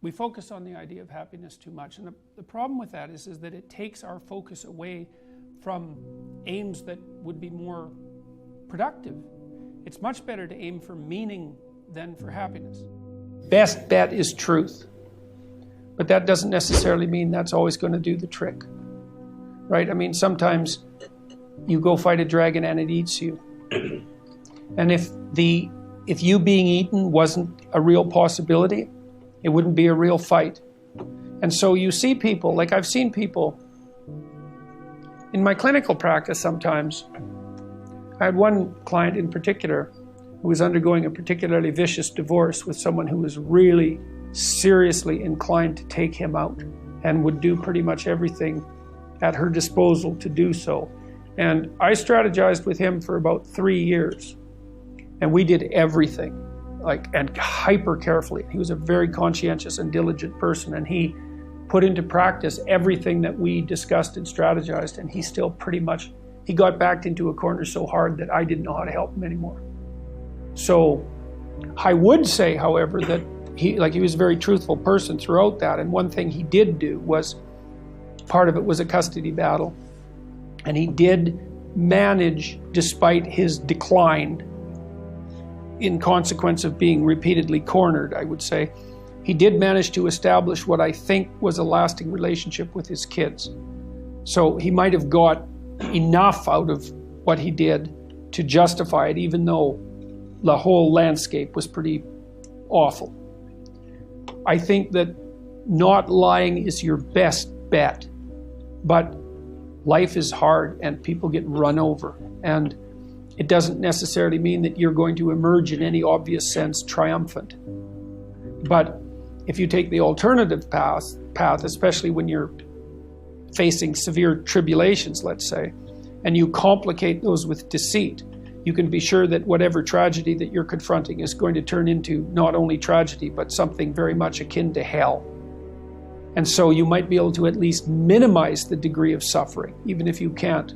We focus on the idea of happiness too much, and the problem with that is that it takes our focus away from aims that would be more productive. It's much better to aim for meaning than for happiness. Best bet is truth, but that doesn't necessarily mean that's always going to do the trick, right? I mean, sometimes you go fight a dragon and it eats you, and if you being eaten wasn't a real possibility, it wouldn't be a real fight. And so you see people, like I've seen people in my clinical practice sometimes. I had one client in particular who was undergoing a particularly vicious divorce with someone who was really seriously inclined to take him out and would do pretty much everything at her disposal to do so. And I strategized with him for about 3 years, and we did everything. And hyper carefully. He was a very conscientious and diligent person, and he put into practice everything that we discussed and strategized, and he still he got backed into a corner so hard that I didn't know how to help him anymore. So I would say, however, that he was a very truthful person throughout that, and one thing he did do was, part of it was a custody battle, and he did manage, despite his decline, in consequence of being repeatedly cornered, I would say, he did manage to establish what I think was a lasting relationship with his kids. So he might have got enough out of what he did to justify it, even though the whole landscape was pretty awful. I think that not lying is your best bet, but life is hard and people get run over, and it doesn't necessarily mean that you're going to emerge in any obvious sense triumphant. But if you take the alternative path, especially when you're facing severe tribulations, let's say, and you complicate those with deceit, you can be sure that whatever tragedy that you're confronting is going to turn into not only tragedy, but something very much akin to hell. And so you might be able to at least minimize the degree of suffering, even if you can't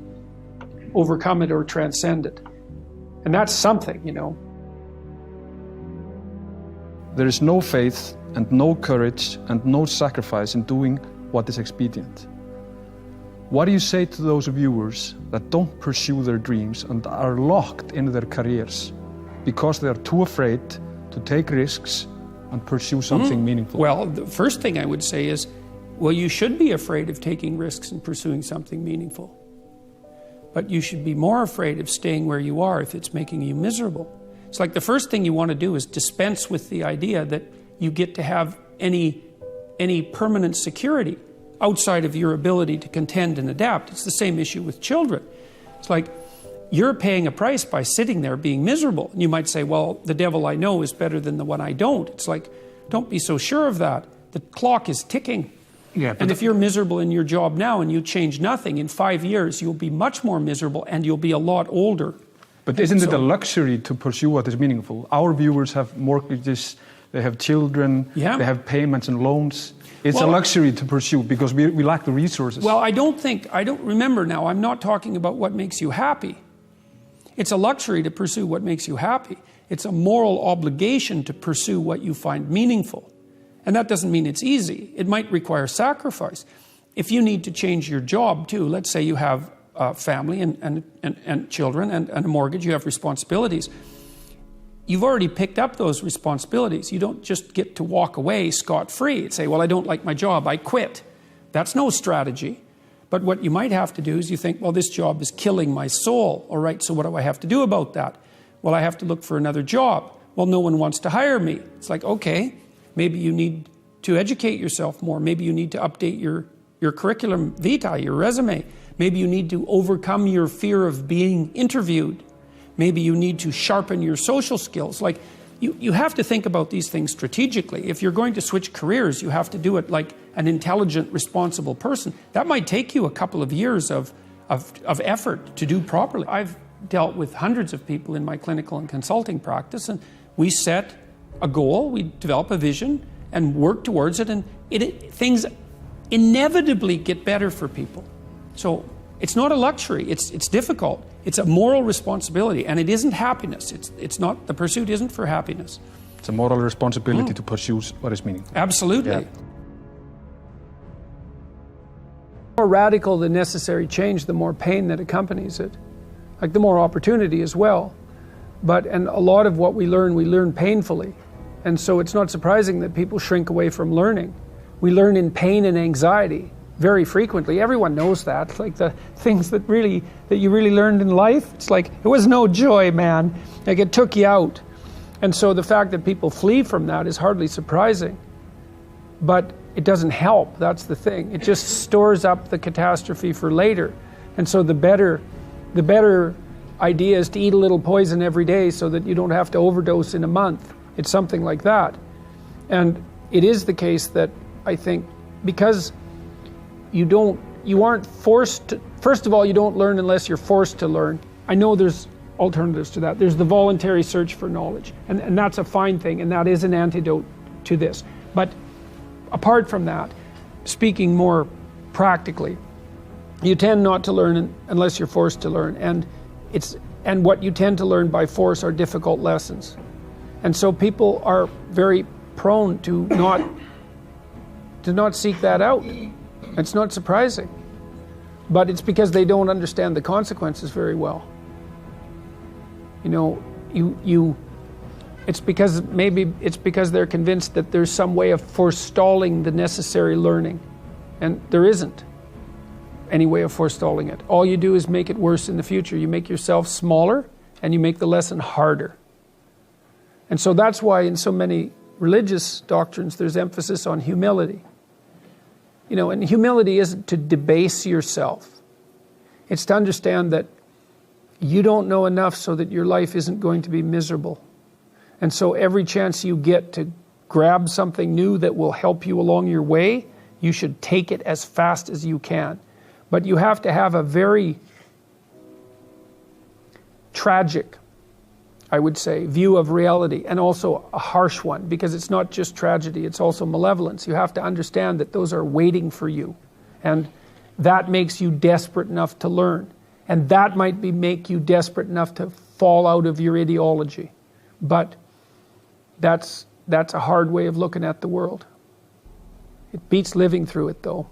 overcome it or transcend it. And that's something, you know. There is no faith and no courage and no sacrifice in doing what is expedient. What do you say to those viewers that don't pursue their dreams and are locked in their careers because they are too afraid to take risks and pursue something meaningful? Well, the first thing I would say is, well, you should be afraid of taking risks and pursuing something meaningful. But you should be more afraid of staying where you are if it's making you miserable. It's like the first thing you want to do is dispense with the idea that you get to have any permanent security outside of your ability to contend and adapt. It's the same issue with children. It's like you're paying a price by sitting there being miserable. And you might say, well, the devil I know is better than the one I don't. It's like, don't be so sure of that. The clock is ticking. Yeah, and if you're miserable in your job now and you change nothing, in 5 years you'll be much more miserable and you'll be a lot older. But isn't it a luxury to pursue what is meaningful? Our viewers have mortgages, they have children, they have payments and loans. It's a luxury to pursue because we lack the resources. Well, I don't remember now, I'm not talking about what makes you happy. It's a luxury to pursue what makes you happy. It's a moral obligation to pursue what you find meaningful. And that doesn't mean it's easy. It might require sacrifice. If you need to change your job too, let's say you have a family and children and a mortgage, you have responsibilities. You've already picked up those responsibilities. You don't just get to walk away scot-free and say, well, I don't like my job, I quit. That's no strategy. But what you might have to do is you think, well, this job is killing my soul. All right, so what do I have to do about that? Well, I have to look for another job. Well, no one wants to hire me. It's like, okay, maybe you need to educate yourself more. Maybe you need to update your curriculum vitae, your resume. Maybe you need to overcome your fear of being interviewed. Maybe you need to sharpen your social skills. Like, you have to think about these things strategically. If you're going to switch careers, you have to do it like an intelligent, responsible person. That might take you a couple of years of effort to do properly. I've dealt with hundreds of people in my clinical and consulting practice, and we set a goal, we develop a vision and work towards it, and things inevitably get better for people. So it's not a luxury, it's difficult. It's a moral responsibility, and it isn't happiness. It's not, the pursuit isn't for happiness. It's a moral responsibility to pursue what is meaningful. Absolutely. Yeah. The more radical the necessary change, the more pain that accompanies it. Like the more opportunity as well. And a lot of what we learn painfully. And so it's not surprising that people shrink away from learning. We learn in pain and anxiety very frequently. Everyone knows that. It's like the things that you really learned in life, it's like, it was no joy, man. Like it took you out. And so the fact that people flee from that is hardly surprising. But it doesn't help, that's the thing. It just stores up the catastrophe for later. And so the better idea is to eat a little poison every day so that you don't have to overdose in a month. It's something like that. And it is the case that I think because you aren't forced to, first of all, you don't learn unless you're forced to learn. I know there's alternatives to that. There's the voluntary search for knowledge, and that's a fine thing, and that is an antidote to this. But apart from that, speaking more practically, you tend not to learn unless you're forced to learn, and what you tend to learn by force are difficult lessons. And so people are very prone to not seek that out. It's not surprising. But it's because they don't understand the consequences very well. You know, it's because they're convinced that there's some way of forestalling the necessary learning. And there isn't any way of forestalling it. All you do is make it worse in the future. You make yourself smaller and you make the lesson harder. And so that's why in so many religious doctrines there's emphasis on humility. You know, and humility isn't to debase yourself. It's to understand that you don't know enough so that your life isn't going to be miserable. And so every chance you get to grab something new that will help you along your way, you should take it as fast as you can. But you have to have a very tragic, I would say, view of reality, and also a harsh one, because it's not just tragedy, it's also malevolence. You have to understand that those are waiting for you, and that makes you desperate enough to learn, and that might make you desperate enough to fall out of your ideology. But that's a hard way of looking at the world. It beats living through it, though.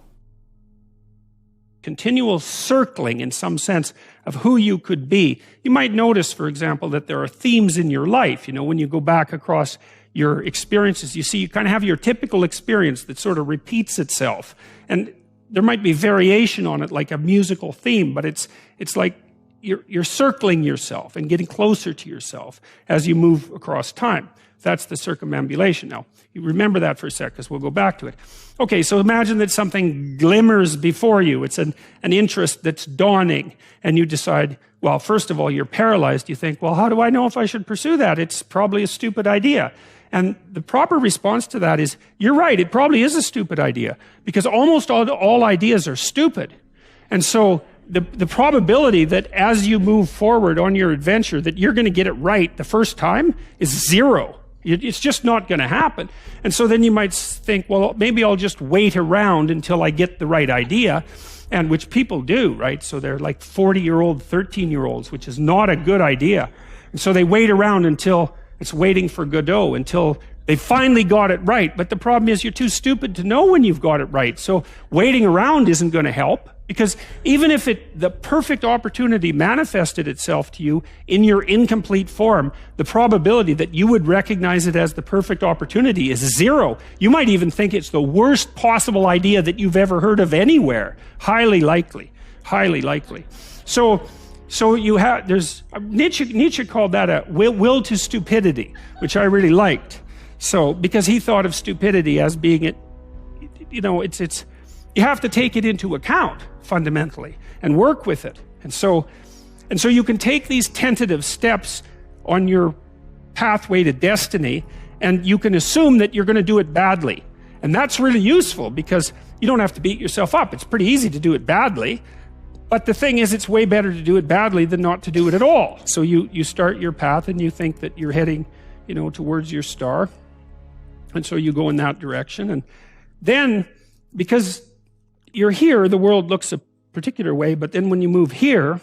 Continual circling, in some sense, of who you could be. You might notice, for example, that there are themes in your life. You know, when you go back across your experiences, you see you kind of have your typical experience that sort of repeats itself. And there might be variation on it, like a musical theme, but it's like you're circling yourself and getting closer to yourself as you move across time. That's the circumambulation. Now, you remember that for a sec, because we'll go back to it. Okay, so imagine that something glimmers before you. It's an interest that's dawning, and you decide, well, first of all, you're paralyzed. You think, well, how do I know if I should pursue that? It's probably a stupid idea. And the proper response to that is, you're right, it probably is a stupid idea, because almost all ideas are stupid. And so the probability that as you move forward on your adventure that you're going to get it right the first time is zero. It's just not going to happen. And so then you might think, well, maybe I'll just wait around until I get the right idea, and which people do, right? So they're like 40-year-old, 13-year-olds, which is not a good idea. And so they wait around until it's waiting for Godot, until they finally got it right. But the problem is you're too stupid to know when you've got it right. So waiting around isn't going to help, because even if the perfect opportunity manifested itself to you in your incomplete form, the probability that you would recognize it as the perfect opportunity is zero. You might even think it's the worst possible idea that you've ever heard of anywhere. Highly likely. Highly likely. So you have, Nietzsche called that a will to stupidity, which I really liked. So, because he thought of stupidity as being you have to take it into account fundamentally and work with it. And so you can take these tentative steps on your pathway to destiny, and you can assume that you're going to do it badly. And that's really useful, because you don't have to beat yourself up. It's pretty easy to do it badly. But the thing is, it's way better to do it badly than not to do it at all. So you start your path and you think that you're heading, towards your star. And so you go in that direction. And then, because you're here, the world looks a particular way, but then when you move here,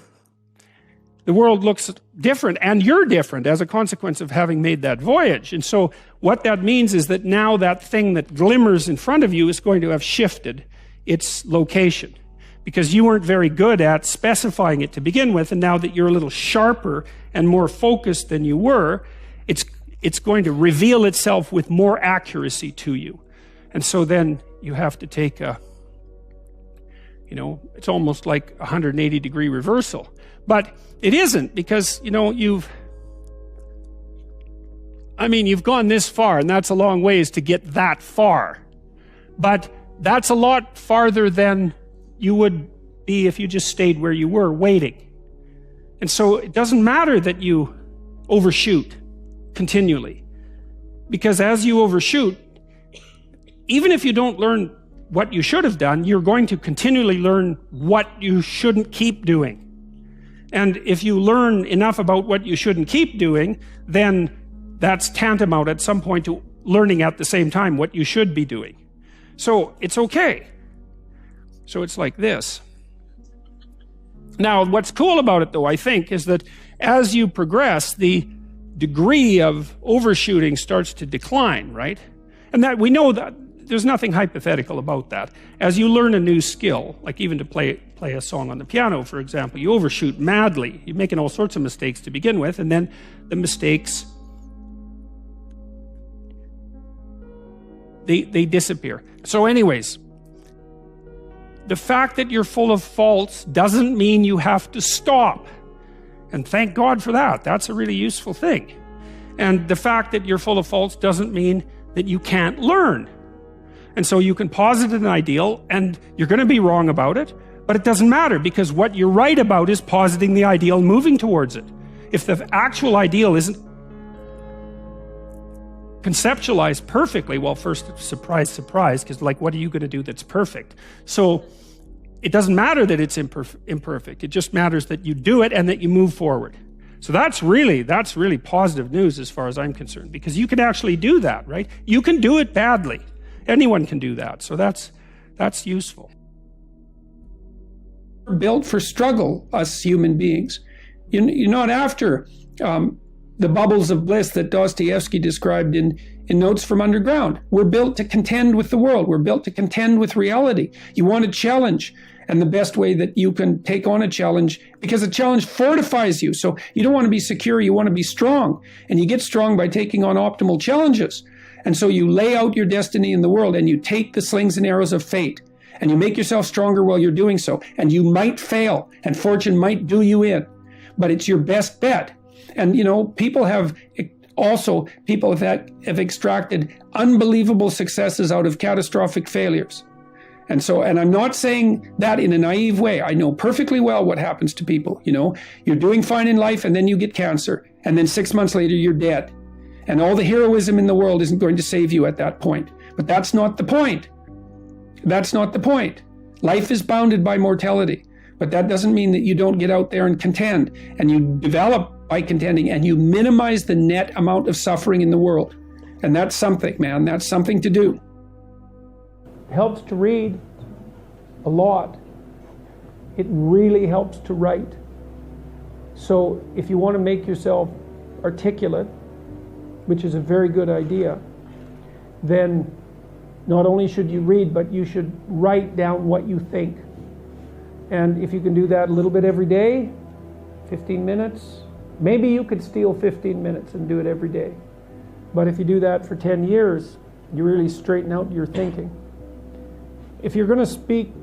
the world looks different, and you're different as a consequence of having made that voyage. And so what that means is that now that thing that glimmers in front of you is going to have shifted its location, because you weren't very good at specifying it to begin with, and now that you're a little sharper and more focused than you were, it's going to reveal itself with more accuracy to you. And so then you have to take a, it's almost like a 180-degree reversal. But it isn't, because, you've gone this far, and that's a long ways to get that far. But that's a lot farther than you would be if you just stayed where you were, waiting. And so it doesn't matter that you overshoot continually, because as you overshoot, even if you don't learn what you should have done, you're going to continually learn what you shouldn't keep doing. And if you learn enough about what you shouldn't keep doing, then that's tantamount at some point to learning at the same time what you should be doing. So it's okay. So it's like this. Now, what's cool about it, though, I think, is that as you progress, the degree of overshooting starts to decline, right? And that we know that there's nothing hypothetical about that. As you learn a new skill, like even to play a song on the piano, for example, you overshoot madly. You're making all sorts of mistakes to begin with, and then the mistakes, they disappear. So anyways, the fact that you're full of faults doesn't mean you have to stop. And thank God for that. That's a really useful thing. And the fact that you're full of faults doesn't mean that you can't learn. And so you can posit an ideal, and you're going to be wrong about it, but it doesn't matter, because what you're right about is positing the ideal, moving towards it. If the actual ideal isn't conceptualized perfectly, well, first, surprise, surprise, because what are you going to do that's perfect? So it doesn't matter that it's imperfect. It just matters that you do it and that you move forward. So that's really positive news as far as I'm concerned, because you can actually do that, right? You can do it badly. Anyone can do that. So that's useful. We're built for struggle, us human beings. You're not after the bubbles of bliss that Dostoevsky described in Notes from Underground. We're built to contend with the world. We're built to contend with reality. You want a challenge. And the best way that you can take on a challenge, because a challenge fortifies you. So you don't want to be secure, you want to be strong. And you get strong by taking on optimal challenges. And so you lay out your destiny in the world, and you take the slings and arrows of fate, and you make yourself stronger while you're doing so. And you might fail, and fortune might do you in, but it's your best bet. And people that have extracted unbelievable successes out of catastrophic failures. And I'm not saying that in a naive way. I know perfectly well what happens to people. You're doing fine in life, and then you get cancer, and then 6 months later you're dead. And all the heroism in the world isn't going to save you at that point. But that's not the point. That's not the point. Life is bounded by mortality. But that doesn't mean that you don't get out there and contend. And you develop by contending, and you minimize the net amount of suffering in the world. And that's something, man. That's something to do. It helps to read a lot. It really helps to write. So if you want to make yourself articulate, which is a very good idea, then not only should you read, but you should write down what you think. And if you can do that a little bit every day, 15 minutes, maybe you could steal 15 minutes and do it every day. But if you do that for 10 years, you really straighten out your thinking. If you're going to speak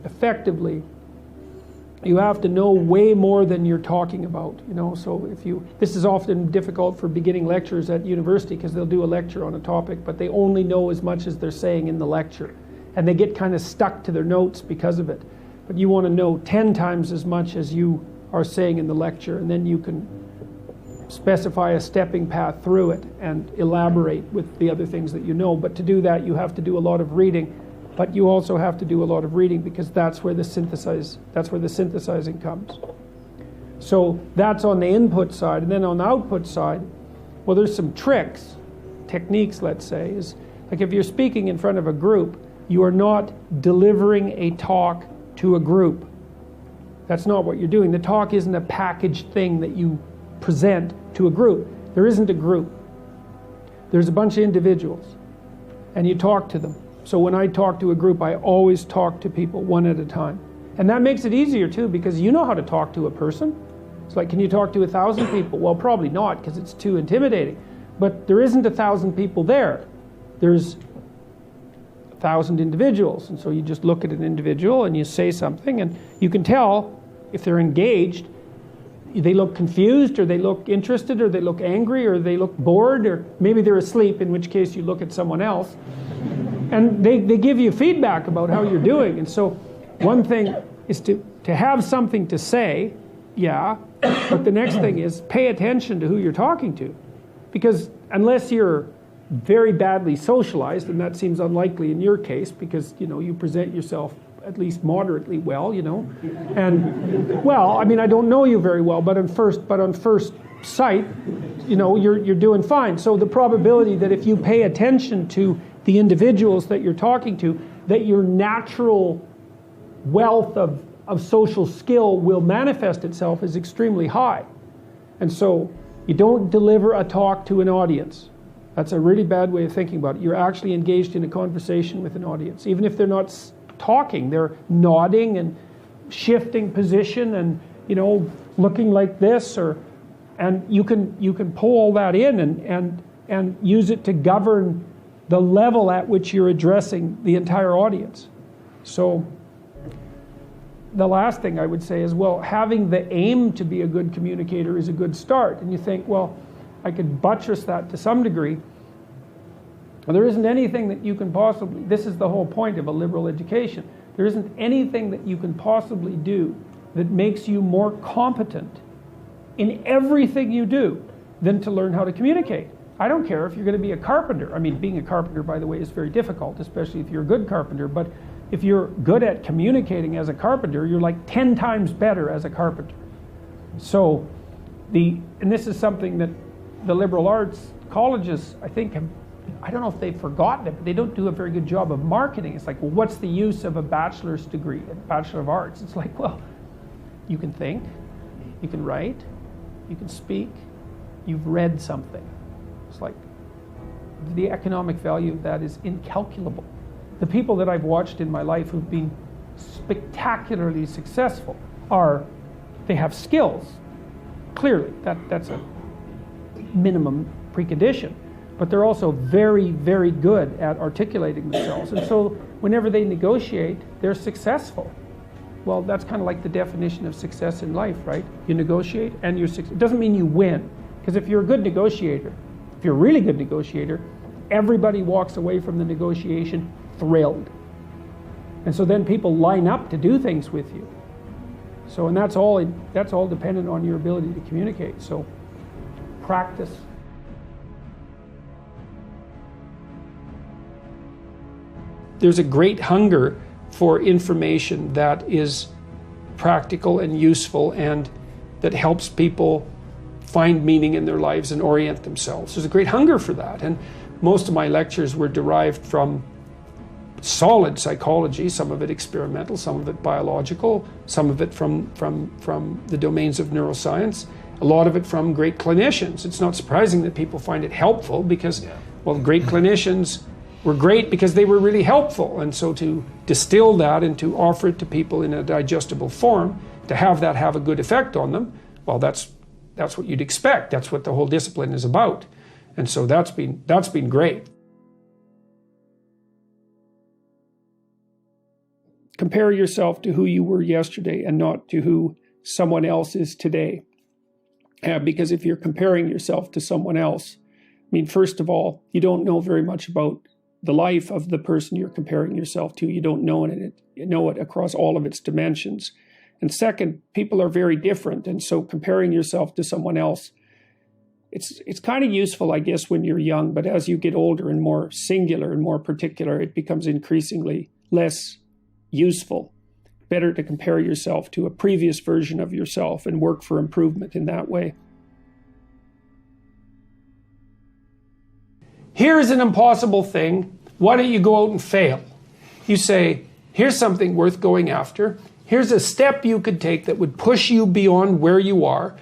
effectively, you have to know way more than you're talking about, so this is often difficult for beginning lecturers at university, because they'll do a lecture on a topic, but they only know as much as they're saying in the lecture, and they get kind of stuck to their notes because of it. But you want to know 10 times as much as you are saying in the lecture, and then you can specify a stepping path through it and elaborate with the other things that you know. But to do that, you have to do a lot of reading. But you also have to do a lot of reading, because that's where the synthesizing comes. So that's on the input side. And then on the output side, well, there's some techniques, let's say, is like if you're speaking in front of a group, you are not delivering a talk to a group. That's not what you're doing. The talk isn't a packaged thing that you present to a group. There isn't a group. There's a bunch of individuals, and you talk to them. So when I talk to a group, I always talk to people one at a time. And that makes it easier too, because you know how to talk to a person. It's like, can you talk to 1,000 people? Well, probably not, because it's too intimidating. But there isn't 1,000 people there. There's 1,000 individuals. And so you just look at an individual and you say something, and you can tell if they're engaged. They look confused, or they look interested, or they look angry, or they look bored, or maybe they're asleep, in which case you look at someone else. And they give you feedback about how you're doing. And so one thing is to have something to say, yeah, but the next thing is pay attention to who you're talking to. Because unless you're very badly socialized, and that seems unlikely in your case, because you present yourself at least moderately well, and well, I mean, I don't know you very well, but on first sight, you're doing fine. So the probability that if you pay attention to the individuals that you're talking to, that your natural wealth of social skill will manifest itself is extremely high. And so you don't deliver a talk to an audience. That's a really bad way of thinking about it. You're actually engaged in a conversation with an audience. Even if they're not talking, they're nodding and shifting position and looking like this, and you can pull all that in and use it to govern the level at which you're addressing the entire audience. So the last thing I would say is, well, having the aim to be a good communicator is a good start. And you think, well, I could buttress that to some degree. Well, there isn't anything that you can possibly, this is the whole point of a liberal education, there isn't anything that you can possibly do that makes you more competent in everything you do than to learn how to communicate. I don't care if you're going to be a carpenter. I mean, being a carpenter, by the way, is very difficult, especially if you're a good carpenter. But if you're good at communicating as a carpenter, you're like 10 times better as a carpenter. So, and this is something that the liberal arts colleges, I think, I don't know if they've forgotten it, but they don't do a very good job of marketing. It's like, well, what's the use of a bachelor's degree, a Bachelor of Arts? It's like, well, you can think, you can write, you can speak, you've read something. It's like, the economic value of that is incalculable. The people that I've watched in my life who've been spectacularly successful they have skills. Clearly, that's a minimum precondition. But they're also very, very good at articulating themselves. And so whenever they negotiate, they're successful. Well, that's kind of like the definition of success in life, right? You negotiate and you're successful. It doesn't mean you win. Because if you're a good negotiator, if you're a really good negotiator, everybody walks away from the negotiation thrilled. And so then people line up to do things with you. So, and that's all dependent on your ability to communicate. So practice. There's a great hunger for information that is practical and useful and that helps people find meaning in their lives and orient themselves. There's a great hunger for that. And most of my lectures were derived from solid psychology, some of it experimental, some of it biological, some of it from the domains of neuroscience, a lot of it from great clinicians. It's not surprising that people find it helpful because, well, great clinicians were great because they were really helpful. And so to distill that and to offer it to people in a digestible form, to have that have a good effect on them, well, that's what you'd expect. That's what the whole discipline is about. And so that's been great. Compare yourself to who you were yesterday and not to who someone else is today. Because if you're comparing yourself to someone else, I mean, first of all, you don't know very much about the life of the person you're comparing yourself to. You don't know it across all of its dimensions. And second, people are very different. And so comparing yourself to someone else, it's kind of useful, I guess, when you're young. But as you get older and more singular and more particular, it becomes increasingly less useful. Better to compare yourself to a previous version of yourself and work for improvement in that way. Here's an impossible thing. Why don't you go out and fail? You say, here's something worth going after. here's a step you could take that would push you beyond where you are,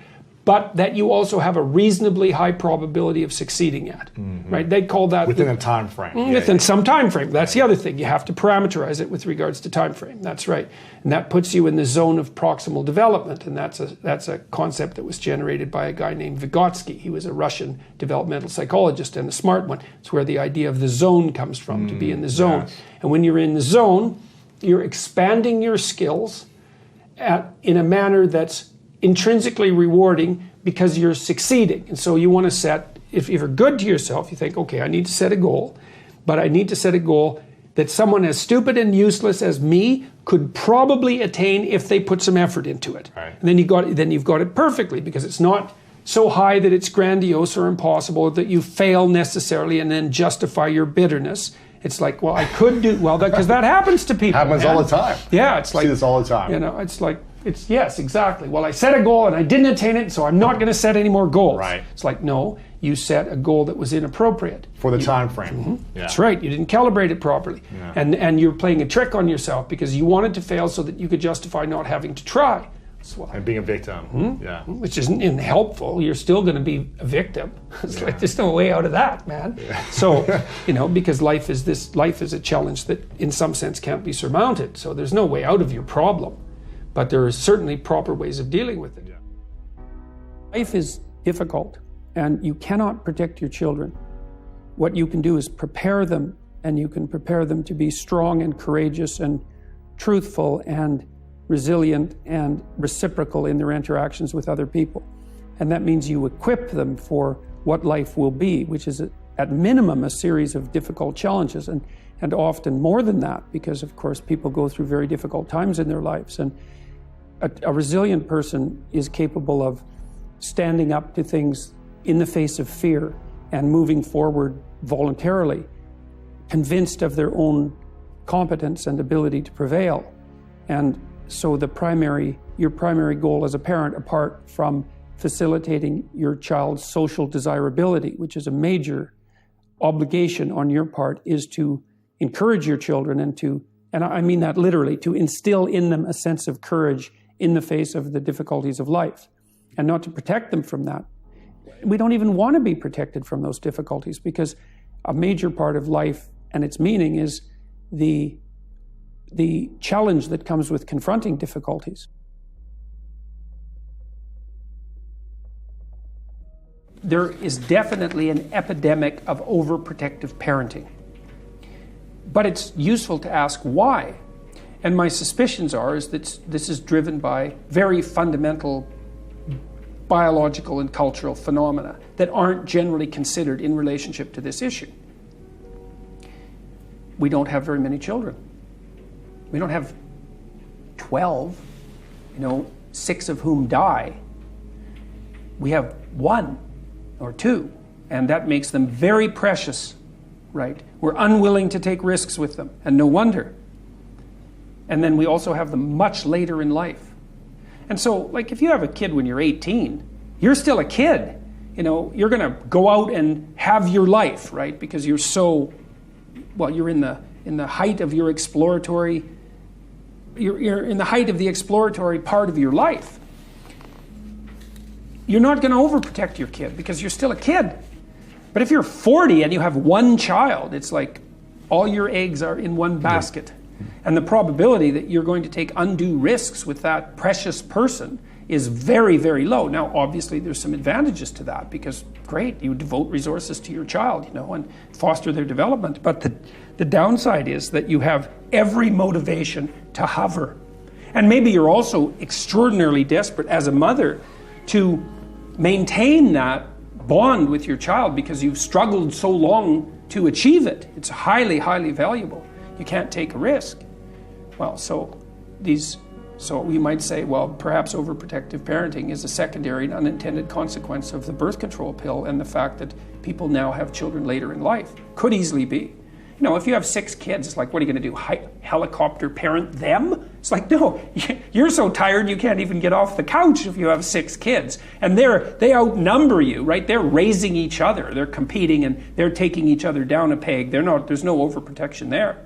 but that you also have a reasonably high probability of succeeding at, right? They call that within a time frame. Within some time frame. That's the other thing. You have to parameterize it with regards to time frame. That's right, and that puts you in the zone of proximal development, and that's a concept that was generated by a guy named Vygotsky. He was a Russian developmental psychologist and a smart one. It's where the idea of the zone comes from, to be in the zone. Yes. And when you're in the zone, you're expanding your skills in a manner that's intrinsically rewarding because you're succeeding. And so you want to set, if you're good to yourself, you think, okay, I need to set a goal, but I need to set a goal that someone as stupid and useless as me could probably attain if they put some effort into it. Right. And then you've got it perfectly, because it's not so high that it's grandiose or impossible that you fail necessarily and then justify your bitterness. It's like, well, I could do well, because that happens to people. Happens all the time. Yeah, it's like, see this all the time. You know, it's like, yes, exactly. Well, I set a goal and I didn't attain it, so I'm not going to set any more goals. Right. It's like, no, you set a goal that was inappropriate For the time frame. Yeah. That's right. You didn't calibrate it properly, and you're playing a trick on yourself because you wanted to fail so that you could justify not having to try. And being a victim. Yeah. Which isn't helpful. You're still going to be a victim. It's like, there's no way out of that, man. Yeah. So, because life is a challenge that in some sense can't be surmounted. So there's no way out of your problem, but there are certainly proper ways of dealing with it. Yeah. Life is difficult, and you cannot protect your children. What you can do is prepare them, and you can prepare them to be strong and courageous and truthful and resilient and reciprocal in their interactions with other people. And that means you equip them for what life will be, which is at minimum a series of difficult challenges, and often more than that, because of course people go through very difficult times in their lives. And a resilient person is capable of standing up to things in the face of fear and moving forward voluntarily, convinced of their own competence and ability to prevail. And so your primary goal as a parent, apart from facilitating your child's social desirability, which is a major obligation on your part, is to encourage your children and I mean that literally, to instill in them a sense of courage in the face of the difficulties of life, and not to protect them from that. We don't even want to be protected from those difficulties, because a major part of life and its meaning is the challenge that comes with confronting difficulties. There is definitely an epidemic of overprotective parenting. But it's useful to ask why. And my suspicions is that this is driven by very fundamental biological and cultural phenomena that aren't generally considered in relationship to this issue. We don't have very many children. We don't have 12, 6 of whom die. We have 1 or 2, and that makes them very precious, right? We're unwilling to take risks with them, and no wonder. And then we also have them much later in life. And so, like, if you have a kid when you're 18, you're still a kid. You're going to go out and have your life, right? Because you're you're in the height of your exploratory. You're in the height of the exploratory part of your life. You're not going to overprotect your kid because you're still a kid. But if you're 40 and you have 1 child, it's like all your eggs are in one basket. And the probability that you're going to take undue risks with that precious person is very, very low. Now, obviously, there's some advantages to that because, great, you devote resources to your child, and foster their development. But the downside is that you have every motivation to hover. And maybe you're also extraordinarily desperate as a mother to maintain that bond with your child because you've struggled so long to achieve it. It's highly, highly valuable. You can't take a risk. Well, so we might say, well, perhaps overprotective parenting is a secondary and unintended consequence of the birth control pill and the fact that people now have children later in life. Could easily be. If you have 6 kids, it's like, what are you going to do? Helicopter parent them? It's like, no, you're so tired you can't even get off the couch if you have 6 kids. And they outnumber you, right? They're raising each other. They're competing and they're taking each other down a peg. There's no overprotection there.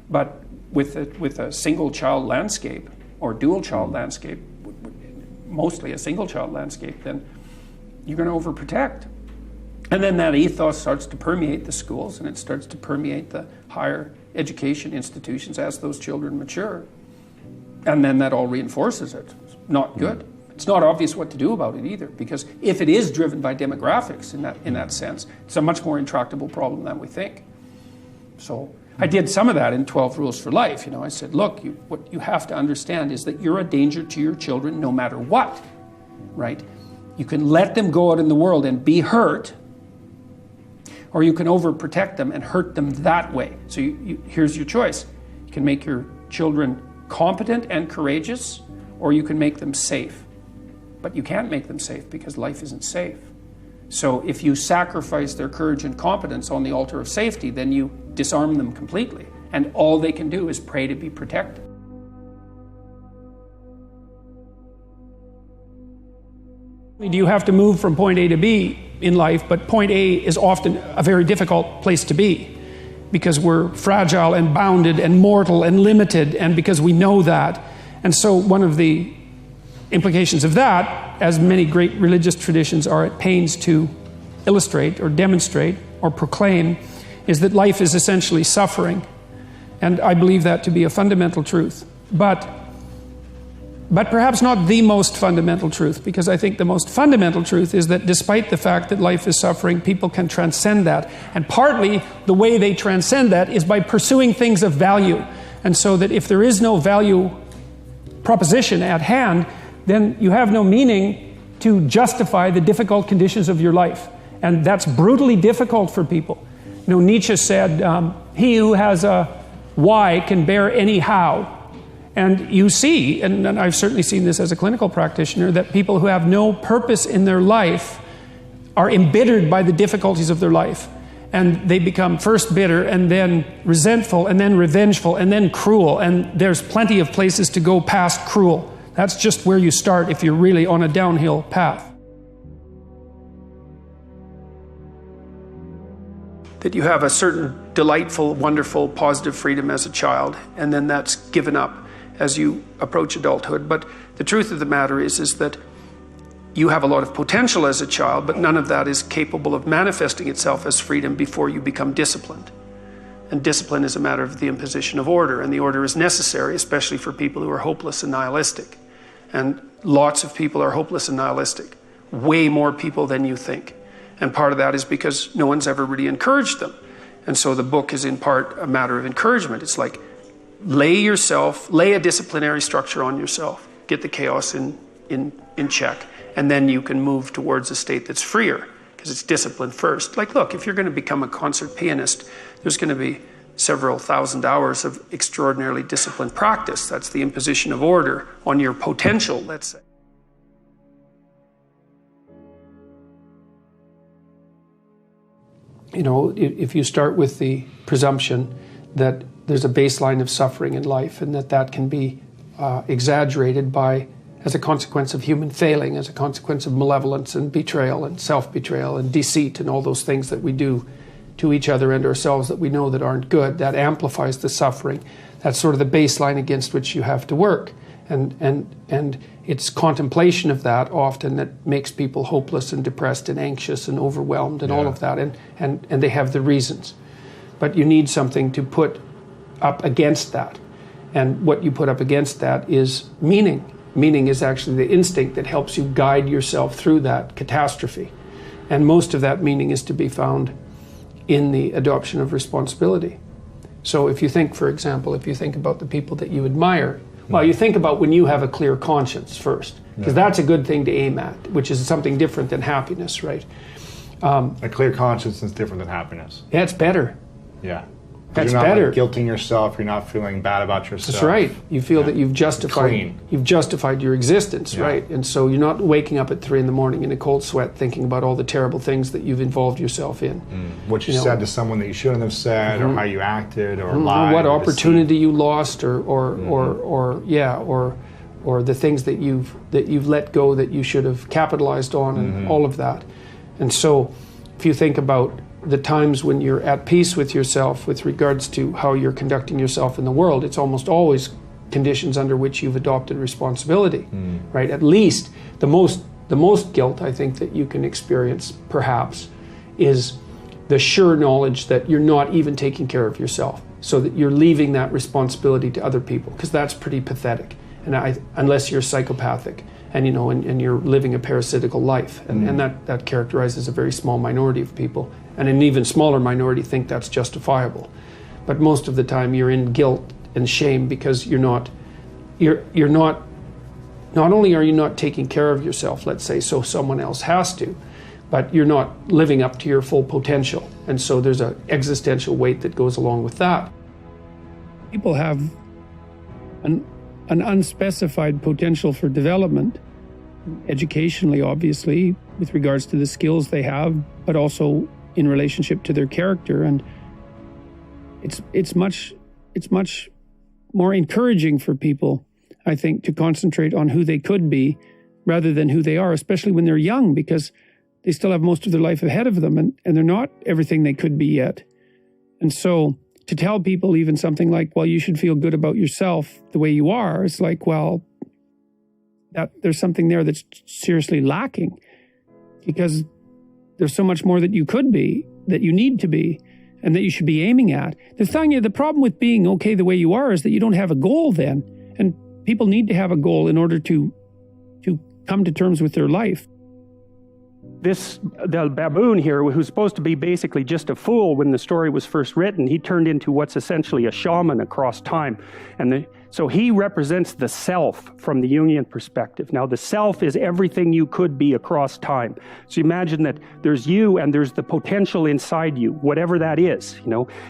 But with a single child landscape, or dual child landscape, mostly a single child landscape, then you're going to overprotect. And then that ethos starts to permeate the schools, and it starts to permeate the higher education institutions as those children mature. And then that all reinforces it. It's not good. It's not obvious what to do about it either, because if it is driven by demographics in that sense, it's a much more intractable problem than we think. So I did some of that in 12 Rules for Life. You know, I said, look, what you have to understand is that you're a danger to your children no matter what, right? You can let them go out in the world and be hurt, or you can overprotect them and hurt them that way. So here's your choice. You can make your children competent and courageous, or you can make them safe. But you can't make them safe because life isn't safe. So if you sacrifice their courage and competence on the altar of safety, then you disarm them completely. And all they can do is pray to be protected. You have to move from point A to B in life, but point A is often a very difficult place to be because we're fragile and bounded and mortal and limited, and because we know that. And so one of the implications of that, as many great religious traditions are at pains to illustrate or demonstrate or proclaim, is that life is essentially suffering. And I believe that to be a fundamental truth. But perhaps not the most fundamental truth, because I think the most fundamental truth is that despite the fact that life is suffering, people can transcend that. And partly the way they transcend that is by pursuing things of value. And so that if there is no value proposition at hand, then you have no meaning to justify the difficult conditions of your life. And that's brutally difficult for people. You know, Nietzsche said, he who has a why can bear any how. And you see, and I've certainly seen this as a clinical practitioner, that people who have no purpose in their life are embittered by the difficulties of their life. And they become first bitter, and then resentful, and then revengeful, and then cruel. And there's plenty of places to go past cruel. That's just where you start if you're really on a downhill path. That you have a certain delightful, wonderful, positive freedom as a child, and then that's given up as you approach adulthood. But the truth of the matter is that you have a lot of potential as a child, but none of that is capable of manifesting itself as freedom before you become disciplined. And discipline is a matter of the imposition of order, and the order is necessary, especially for people who are hopeless and nihilistic. And lots of people are hopeless and nihilistic, way more people than you think. And part of that is because no one's ever really encouraged them. And so the book is in part a matter of encouragement. It's like, lay a disciplinary structure on yourself, get the chaos in check, and then you can move towards a state that's freer, because it's discipline first. Like, look, if you're going to become a concert pianist, there's going to be several thousand hours of extraordinarily disciplined practice. That's the imposition of order on your potential, let's say. You know, if you start with the presumption that there's a baseline of suffering in life, and that can be exaggerated as a consequence of human failing, as a consequence of malevolence and betrayal and self-betrayal and deceit and all those things that we do to each other and ourselves that we know that aren't good, that amplifies the suffering. That's sort of the baseline against which you have to work. And it's contemplation of that often that makes people hopeless and depressed and anxious and overwhelmed and all of that. And they have the reasons. But you need something to put up against that. And what you put up against that is meaning. Meaning is actually the instinct that helps you guide yourself through that catastrophe. And most of that meaning is to be found in the adoption of responsibility. So if you think, for example, if you think about the people that you admire, well, you think about when you have a clear conscience first, because that's a good thing to aim at, which is something different than happiness, right? A clear conscience is different than happiness. Yeah, it's better. Yeah. That's you're not better. Like guilting yourself. You're not feeling bad about yourself. That's right. You feel that you've justified your existence, right? And so you're not waking up at 3 a.m. in a cold sweat thinking about all the terrible things that you've involved yourself in. What you said to someone that you shouldn't have said, or how you acted, or lied, what or opportunity you lost, or the things that you've let go that you should have capitalized on, and all of that. And so, if you think about the times when you're at peace with yourself with regards to how you're conducting yourself in the world, it's almost always conditions under which you've adopted responsibility, right? At least the most guilt I think that you can experience, perhaps, is the sure knowledge that you're not even taking care of yourself, so that you're leaving that responsibility to other people, because that's pretty pathetic. And unless you're psychopathic and and you're living a parasitical life, and that characterizes a very small minority of people, and an even smaller minority think that's justifiable. But most of the time you're in guilt and shame because you're not only are you not taking care of yourself, let's say, so someone else has to, but you're not living up to your full potential. And so there's an existential weight that goes along with that. People have an unspecified potential for development, educationally, obviously, with regards to the skills they have, but also in relationship to their character. And it's much more encouraging for people, I think, to concentrate on who they could be rather than who they are, especially when they're young, because they still have most of their life ahead of them, and they're not everything they could be yet. And so to tell people even something like, well, you should feel good about yourself the way you are, it's like, well, that there's something there that's seriously lacking, because there's so much more that you could be, that you need to be, and that you should be aiming at. The problem with being okay the way you are is that you don't have a goal then. And people need to have a goal in order to come to terms with their life. The baboon here, who's supposed to be basically just a fool when the story was first written, he turned into what's essentially a shaman across time. So he represents the self from the Jungian perspective. Now, the self is everything you could be across time. So imagine that there's you and there's the potential inside you, whatever that is,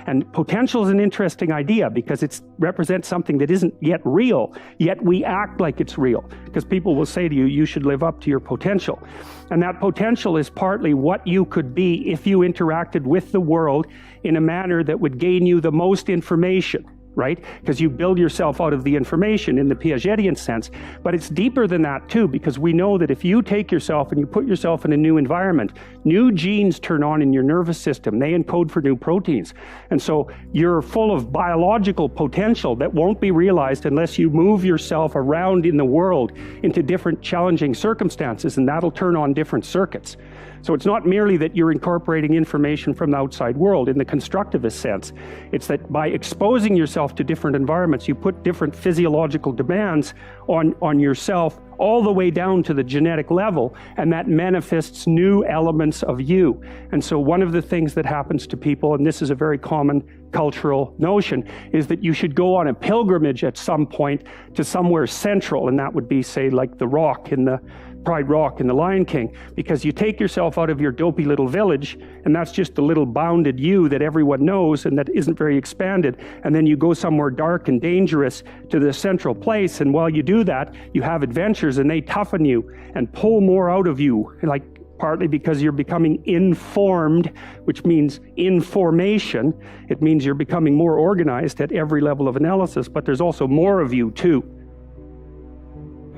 And potential is an interesting idea because it represents something that isn't yet real, yet we act like it's real. Because people will say to you, you should live up to your potential. And that potential is partly what you could be if you interacted with the world in a manner that would gain you the most information, right? Because you build yourself out of the information in the Piagetian sense. But it's deeper than that too, because we know that if you take yourself and you put yourself in a new environment, new genes turn on in your nervous system. They encode for new proteins. And so you're full of biological potential that won't be realized unless you move yourself around in the world into different challenging circumstances, and that'll turn on different circuits. So it's not merely that you're incorporating information from the outside world in the constructivist sense. It's that by exposing yourself to different environments, you put different physiological demands on yourself all the way down to the genetic level, and that manifests new elements of you. And so one of the things that happens to people, and this is a very common cultural notion, is that you should go on a pilgrimage at some point to somewhere central, and that would be, say, like the Rock in the Pride Rock in The Lion King, because you take yourself out of your dopey little village, and that's just the little bounded you that everyone knows and that isn't very expanded, and then you go somewhere dark and dangerous to the central place, and while you do that, you have adventures, and they toughen you and pull more out of you, like partly because you're becoming informed, which means information. It means you're becoming more organized at every level of analysis, but there's also more of you too.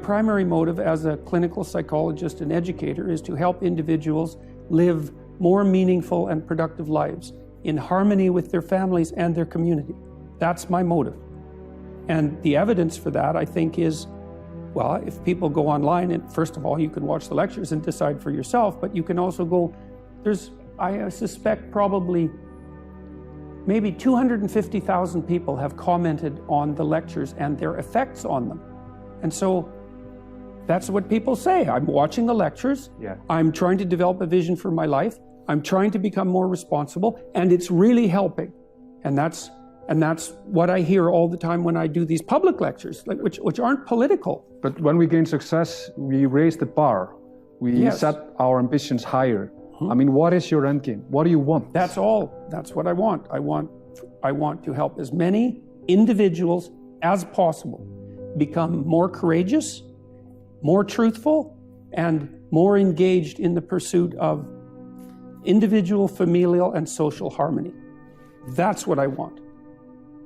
Primary motive as a clinical psychologist and educator is to help individuals live more meaningful and productive lives in harmony with their families and their community. That's my motive. And the evidence for that, I think, is, well, if people go online, and first of all, you can watch the lectures and decide for yourself, but you can also go, I suspect probably maybe 250,000 people have commented on the lectures and their effects on them. And so that's what people say. I'm watching the lectures. Yeah. I'm trying to develop a vision for my life. I'm trying to become more responsible, and it's really helping. And that's what I hear all the time when I do these public lectures, which aren't political. But when we gain success, we raise the bar. We set our ambitions higher. I mean, what is your end game? What do you want? That's all. That's what I want. I want to help as many individuals as possible become more courageous, more truthful, and more engaged in the pursuit of individual, familial, and social harmony. That's what I want.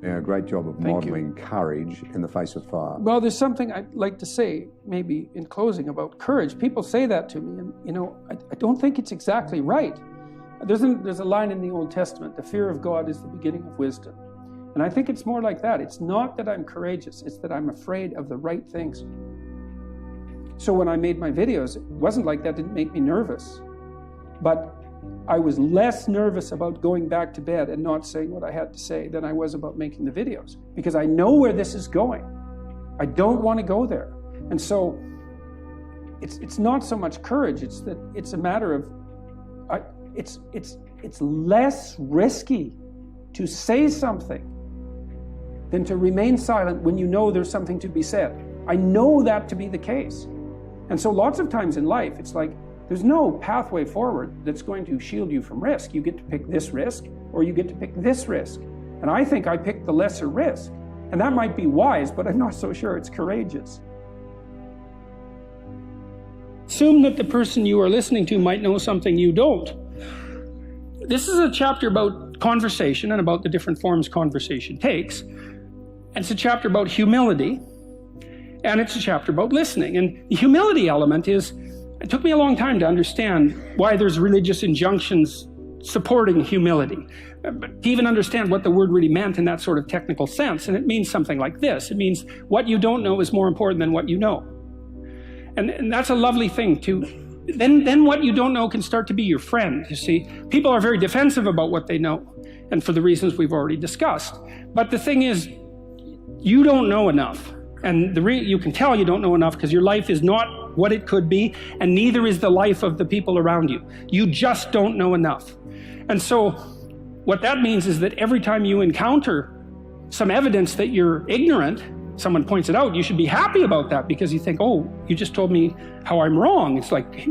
Yeah, great job of modeling courage in the face of fire. Well, there's something I'd like to say, maybe in closing, about courage. People say that to me, and I don't think it's exactly right. There's a line in the Old Testament: the fear of God is the beginning of wisdom. And I think it's more like that. It's not that I'm courageous, it's that I'm afraid of the right things. So when I made my videos, it wasn't like that didn't make me nervous. But I was less nervous about going back to bed and not saying what I had to say than I was about making the videos. Because I know where this is going. I don't want to go there. And so it's not so much courage, it's that it's a matter of, it's less risky to say something than to remain silent when you know there's something to be said. I know that to be the case. And so lots of times in life, it's like, there's no pathway forward that's going to shield you from risk. You get to pick this risk, or you get to pick this risk. And I think I picked the lesser risk. And that might be wise, but I'm not so sure it's courageous. Assume that the person you are listening to might know something you don't. This is a chapter about conversation and about the different forms conversation takes. And it's a chapter about humility. And it's a chapter about listening. And the humility element is, it took me a long time to understand why there's religious injunctions supporting humility, but to even understand what the word really meant in that sort of technical sense. And it means something like this. It means what you don't know is more important than what you know. And that's a lovely thing to, then what you don't know can start to be your friend, you see. People are very defensive about what they know, and for the reasons we've already discussed. But the thing is, you don't know enough. And you can tell you don't know enough because your life is not what it could be, and neither is the life of the people around you. You just don't know enough. And so what that means is that every time you encounter some evidence that you're ignorant, someone points it out, you should be happy about that because you think, oh, you just told me how I'm wrong. It's like,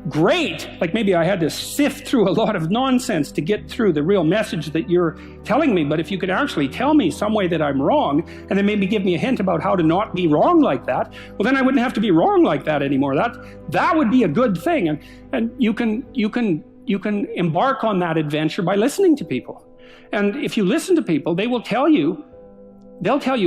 great. Like maybe I had to sift through a lot of nonsense to get through the real message that you're telling me. But if you could actually tell me some way that I'm wrong and then maybe give me a hint about how to not be wrong like that, well, then I wouldn't have to be wrong like that anymore. That would be a good thing. And you can embark on that adventure by listening to people. And if you listen to people, they'll tell you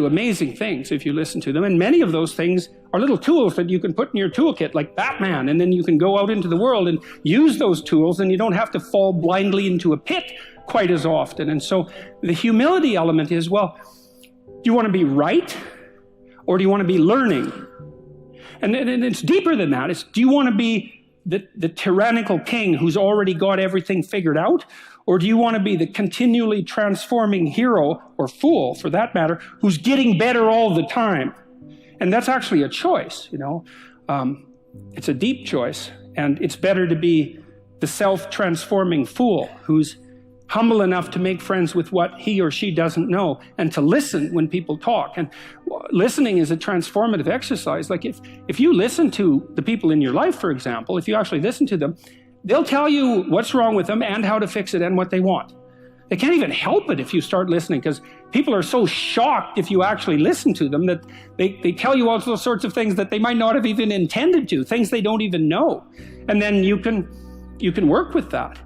amazing things if you listen to them. And many of those things are little tools that you can put in your toolkit, like Batman, and then you can go out into the world and use those tools, and you don't have to fall blindly into a pit quite as often. And so the humility element is, well, do you want to be right, or do you want to be learning? And it's deeper than that. It's, do you want to be the tyrannical king who's already got everything figured out? Or do you want to be the continually transforming hero, or fool for that matter, who's getting better all the time? And that's actually a choice, you know. It's a deep choice. And it's better to be the self-transforming fool who's humble enough to make friends with what he or she doesn't know and to listen when people talk. And listening is a transformative exercise. Like if you listen to the people in your life, for example, if you actually listen to them, they'll tell you what's wrong with them and how to fix it and what they want. They can't even help it if you start listening, because people are so shocked if you actually listen to them that they tell you all those sorts of things that they might not have even intended to, things they don't even know. And then you can work with that.